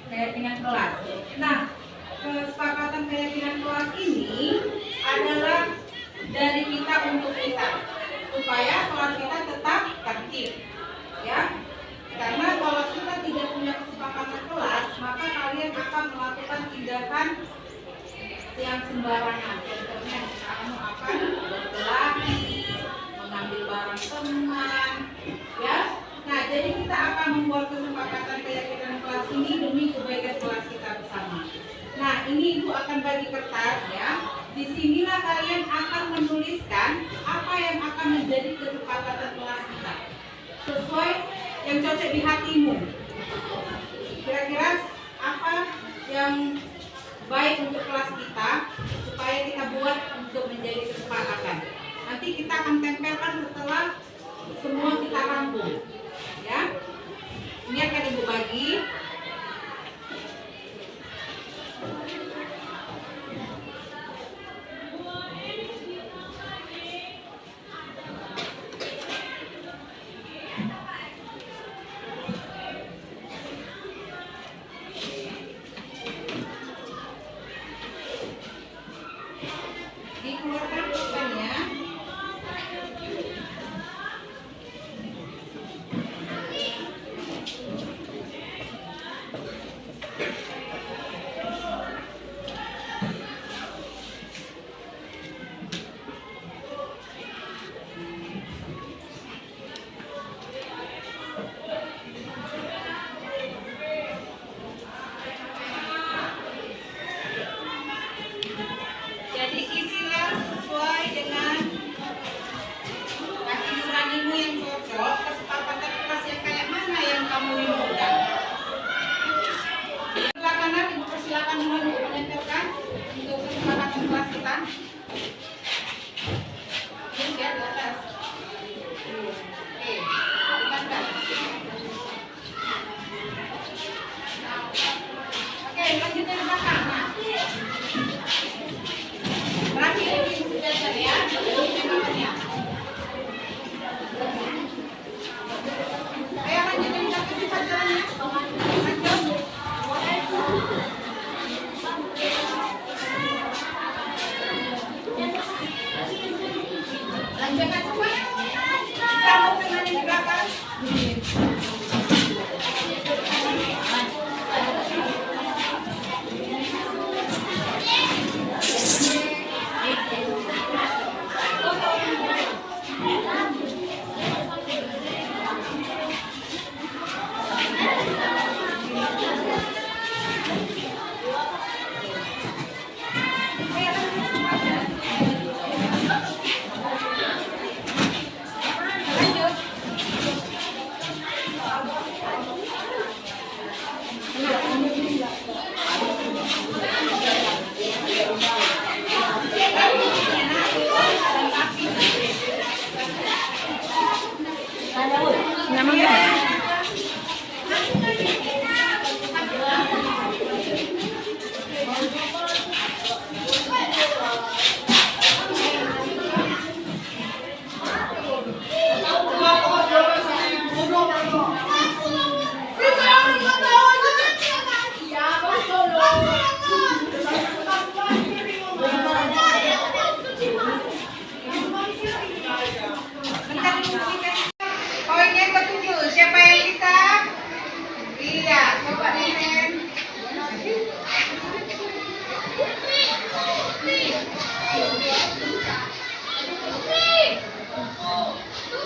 keyakinan kelas. Nah, kesepakatan keyakinan kelas ini adalah dari kita untuk kita, supaya kelas kita tetap tertib, ya. Karena kalau kita tidak punya kesepakatan kelas, maka kalian akan melakukan tindakan yang sembarangan. Contohnya, kamu akan berkelahi, mengambil barang teman, ya. Nah, jadi kita akan membuat kesepakatan keyakinan kelas ini demi kebaikan kelas kita bersama. Nah, ini Ibu akan bagi kertas, ya. Disinilah kalian akan menuliskan apa yang akan menjadi kesepakatan kelas kita, sesuai yang cocok di hatimu. Kira-kira apa yang baik untuk kelas kita, supaya kita buat untuk menjadi kesepakatan. Nanti kita akan tempelkan setelah semua kita rangkum, ya. Ini akan Ibu bagi. Dikeluarkan pulpennya. Jadi isilah sesuai dengan hati nuranimu yang cocok. Kesepakatan kelas yang kayak mana yang kamu inginkan? Sebelah kanan Ibu persilakan mohon untuk menempelkan untuk kesepakatan kelas kita. Ini lihat di atas. Oke, lihatkan. Oke, lanjut dari belakang. Nah. Terakhir ini sejajar, ya. Ya. Ayo lanjutin kaki cepat jalannya. Lanjut. Lanjutkan semua. Sambung dengan yang di belakang. Poinnya ketujuh, siapa yang bisa? Iya, coba Nen.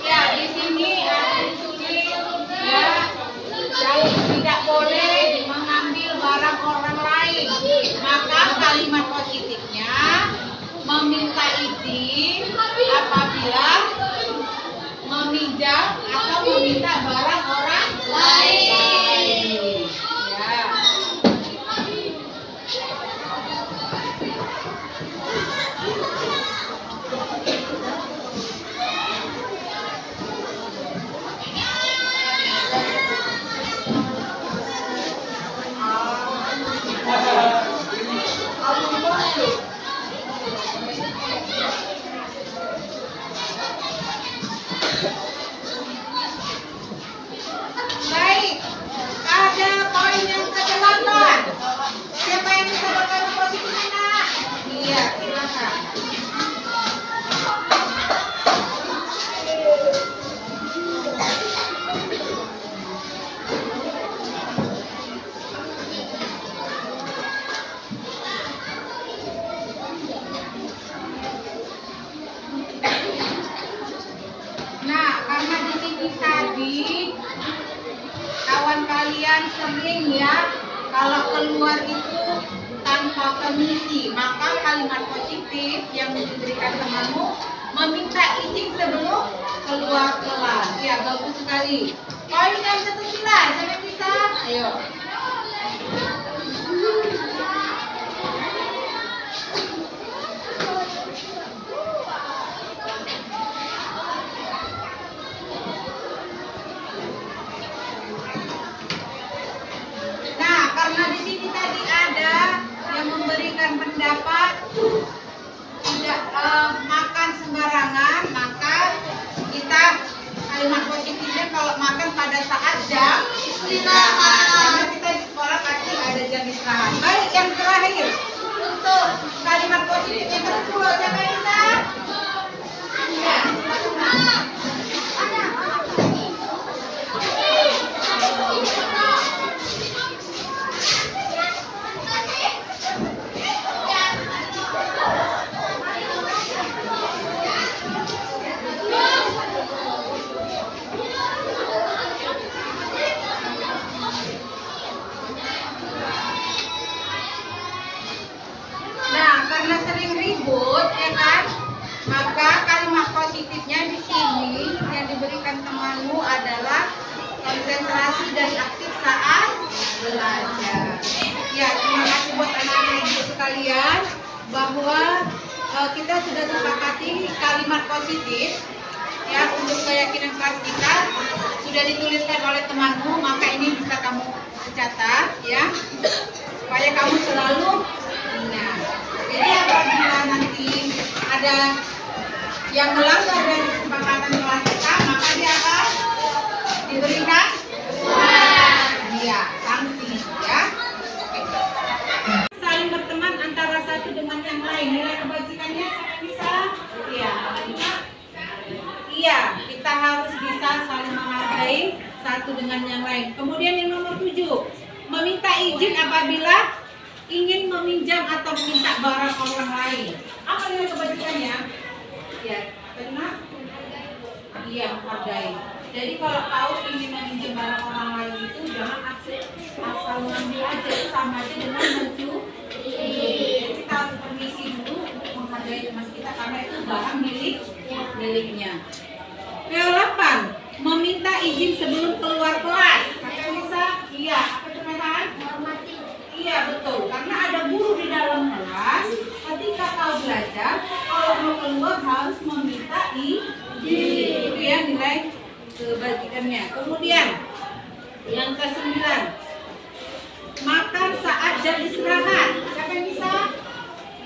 Ya, di sini ada ditulis, ya, yang tidak boleh mengambil barang orang lain. Maka kalimat positifnya meminta izin apabila meminjam atau meminta barang orang akan sering ya kalau keluar itu tanpa permisi, maka kalimat positif yang diberikan temanmu meminta izin sebelum keluar kelas. Ya, bagus sekali. Poin yang ke-9, siapa yang bisa? Ayo. Nah, karena di sini tadi ada yang memberikan pendapat tidak makan sembarangan, maka kita kalimat positifnya kalau makan pada saat jam istirahat. Karena kita di sekolah pasti ada jam istirahat. Baik, yang terakhir untuk kalimat positifnya ke-10, siapa yang bisa? Ya, silakan. Nah, karena sering ribut, ya kan? Maka kalimat positifnya di sini yang diberikan temanmu adalah konsentrasi dan aktif saat belajar. Ya, terima kasih buat anak-anak ibu sekalian bahwa kita sudah sepakati kalimat positif ya untuk keyakinan kelas kita sudah dituliskan oleh temanmu, maka ini bisa kamu catat ya supaya kamu selalu ingat. Jadi apabila nanti ada yang melanggar dari kesepakatan kelas kita, maka dia akan diberikan sanksi ya. Saling berteman antara satu dengan yang lain. Nilai kebajikannya bisa? Iya, kita harus bisa saling menghargai satu dengan yang lain. Kemudian yang nomor 7, meminta izin apabila ingin meminjam atau meminta barang orang lain. Apa nilai kebajikannya? Ya, benar. Iya, menghargai. Jadi kalau tahu ingin meminjam barang orang lain itu jangan asal ngambil aja, itu sama aja dengan mencuri. Kita harus permisi dulu untuk menghargai teman kita karena itu barang miliknya. Ke-8, meminta izin sebelum keluar kelas. Kakak bisa? Iya. Apa itu kan? Iya, betul. Karena ada guru di dalam kelas. Ketika kau belajar, kalau mau keluar harus meminta izin. Itu ya nilai kebajikannya. Kemudian yang ke-9, makan saat jam istirahat. Siapa yang bisa?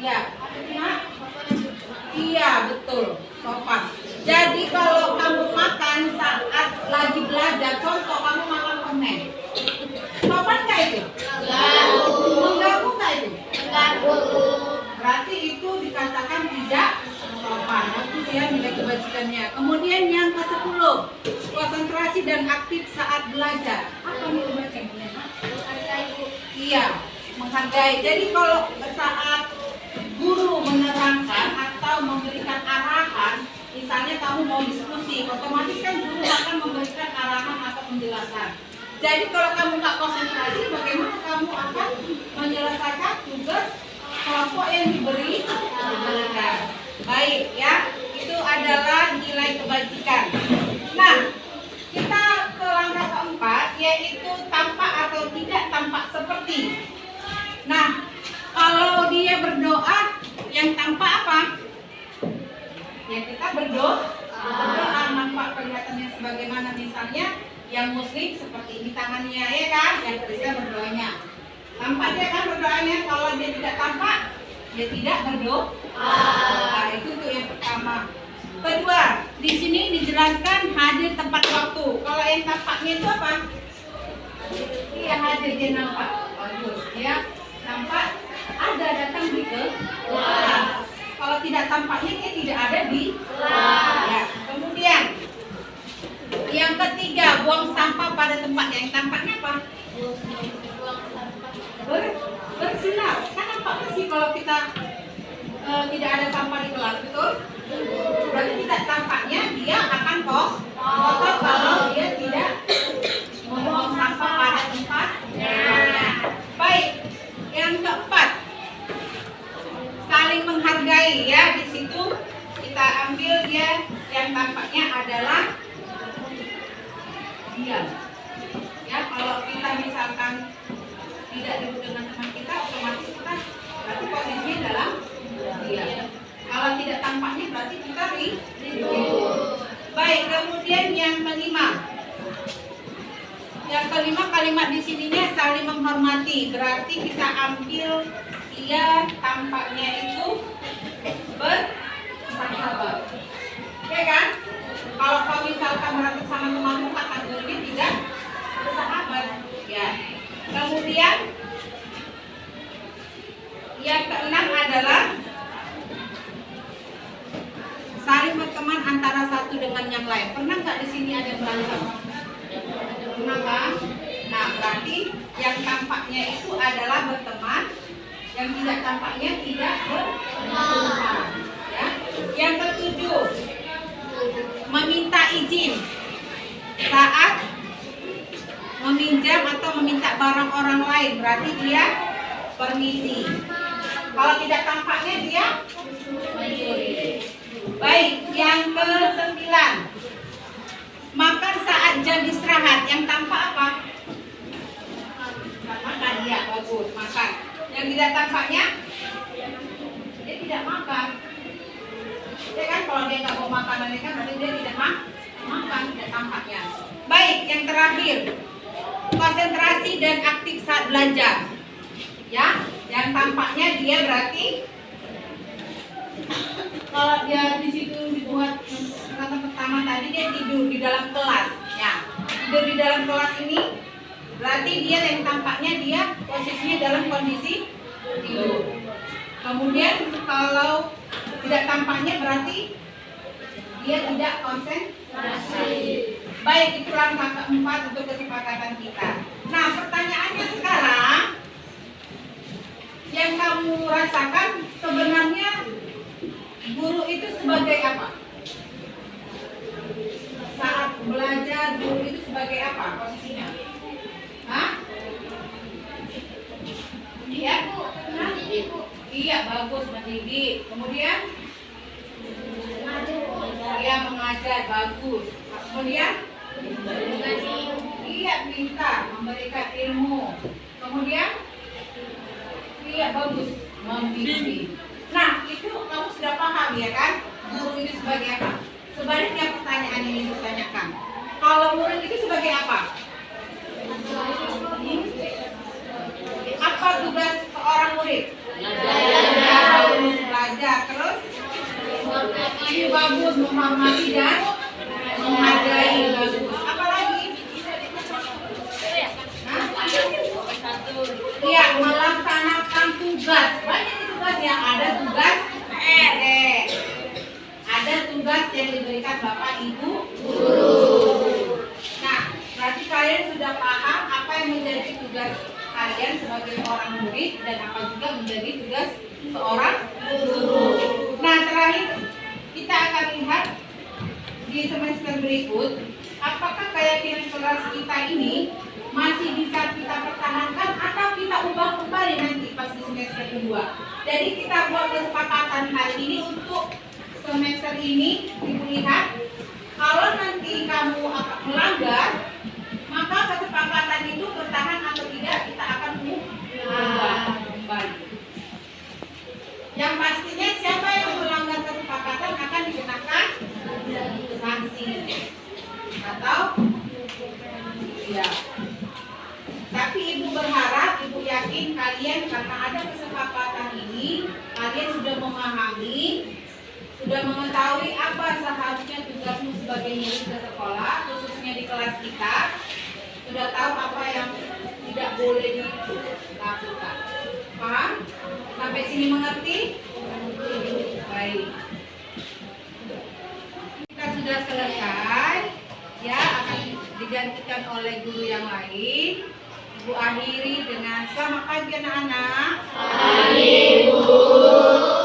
Iya. Iya, betul. Sopan. Jadi kalau kamu makan saat lagi belajar, contoh kamu makan permen, sopan nggak itu? Mengganggu nggak itu? Berarti itu dikatakan tidak sopan. Itu dia nilai kebajikannya. Kemudian yang ke-10, konsentrasi dan aktif saat belajar. Apa nilai kebajikannya? Iya, menghargai. Jadi kalau saat guru menerangkan atau memberikan arahan, misalnya kamu mau diskusi, otomatis kan guru akan memberikan arahan atau penjelasan. Jadi kalau kamu nggak konsentrasi, bagaimana kamu akan menyelesaikan tugas kelompok yang diberikan? Baik ya, itu adalah nilai kebajikan. Nah, kita ke langkah keempat, yaitu tampak atau tidak tampak seperti. Nah, kalau dia berdoa, yang tampak apa? Ya kita berdoa nampak kelihatannya sebagaimana misalnya yang muslim seperti ini tangannya ya kan, yang Kristen berdoanya tampak dia kan berdoanya. Kalau dia tidak tampak, dia tidak berdoa. Nah, itu tuh yang pertama. Kedua, di sini dijelaskan hadir tepat waktu. Kalau yang tampaknya itu apa? Iya, hadir, dia nampak. Bagus ya, nampak ada datang di kelas. Kalau tidak tampaknya dia tidak ada di kelas. Ya. Kemudian yang ketiga, buang sampah pada tempatnya. Yang tampaknya apa? Bersinar. Kan nampak sih kalau kita tidak ada sampah di kelas, betul? Berarti tidak tampaknya dia akan kotor kalau dia tidak membuang sampah pada tempat Ya, kalau kita misalkan tidak duduk dengan teman kita, otomatis kita berarti posisinya dalam diam. Kalau tidak tampaknya berarti kita duduk. Baik, kemudian yang kelima. Yang kelima, kalimat di sininya saling menghormati. Berarti kita ambil dia tampaknya itu bersahabat. Oke kan? Kalau kau misalkan berantem sama temanmu, kata gurunya tidak bersahabat. Ya. Kemudian yang keenam adalah saling berteman antara satu dengan yang lain. Pernah nggak di sini ada berantem? Pernah kan? Nah, berarti yang tampaknya itu adalah berteman, yang tidak tampaknya tidak berteman. Ya. Yang ketujuh, meminta izin saat meminjam atau meminta barang orang lain, berarti dia permisi. Kalau tidak tampaknya dia mencuri. Baik, yang ke-9, makan saat jam istirahat. Yang tampak apa? Makan, ya bagus, makan. Yang tidak tampaknya dia tidak makan. Ya kan, kalau dia nggak mau makan nanti kan berarti dia tidak makan, tidak tampaknya. Baik, yang terakhir, konsentrasi dan aktif saat belajar. Ya, yang tampaknya dia berarti kalau dia di situ dibuat kata pertama tadi dia tidur di dalam kelas. Ya, tidur di dalam kelas ini berarti dia yang tampaknya dia posisinya dalam kondisi tidur. Kemudian kalau tidak tampaknya berarti dia tidak konsentrasi. Baik, itu langkah keempat untuk kesepakatan kita. Nah, pertanyaannya sekarang, yang kamu rasakan sebenarnya guru itu sebagai apa? Saat belajar guru itu sebagai apa posisinya? Hah? Iya Bu, iya bagus, mendidik. Kemudian iya mengajar, bagus. Kemudian iya pintar, memberikan ilmu. Kemudian iya bagus, membimbing. Nah, itu kamu sudah paham ya kan? Guru itu sebagai apa? Sebaliknya pertanyaan ini ditanyakan. Kalau murid itu sebagai apa? Apa tugas seorang murid? Belajar. Terus? Ini bagus, memahami dan menghargai, bagus. Apa lagi? Iya, melaksanakan tugas. Banyak tugas yang ada tugas ada tugas yang diberikan Bapak Ibu guru. Nah, berarti kalian sudah paham apa yang menjadi tugas kalian sebagai seorang murid dan apa juga menjadi tugas seorang guru. Nah, terakhir kita akan lihat di semester berikut apakah keyakinan kelas kita ini masih bisa kita pertahankan atau kita ubah kembali nanti pas di semester kedua. Jadi kita buat kesepakatan hari ini untuk semester ini dilihat kalau nanti kamu akan melanggar maka kesepakatan itu bertahan atau tidak kita akan ubah kembali. Yang pastinya siapa yang melanggar kesepakatan akan dikenakan sanksi atau ya. Tapi ibu berharap, ibu yakin kalian karena ada kesepakatan ini, kalian sudah memahami, sudah mengetahui apa seharusnya tugasmu sebagai murid ke sekolah, khususnya di kelas kita, sudah tahu apa yang tidak boleh dilakukan. Paham? Sampai sini mengerti? Baik. Kita sudah selesai, ya akan digantikan oleh guru yang lain. Ibu akhiri dengan selamat pagi anak-anak. Pagi Bu.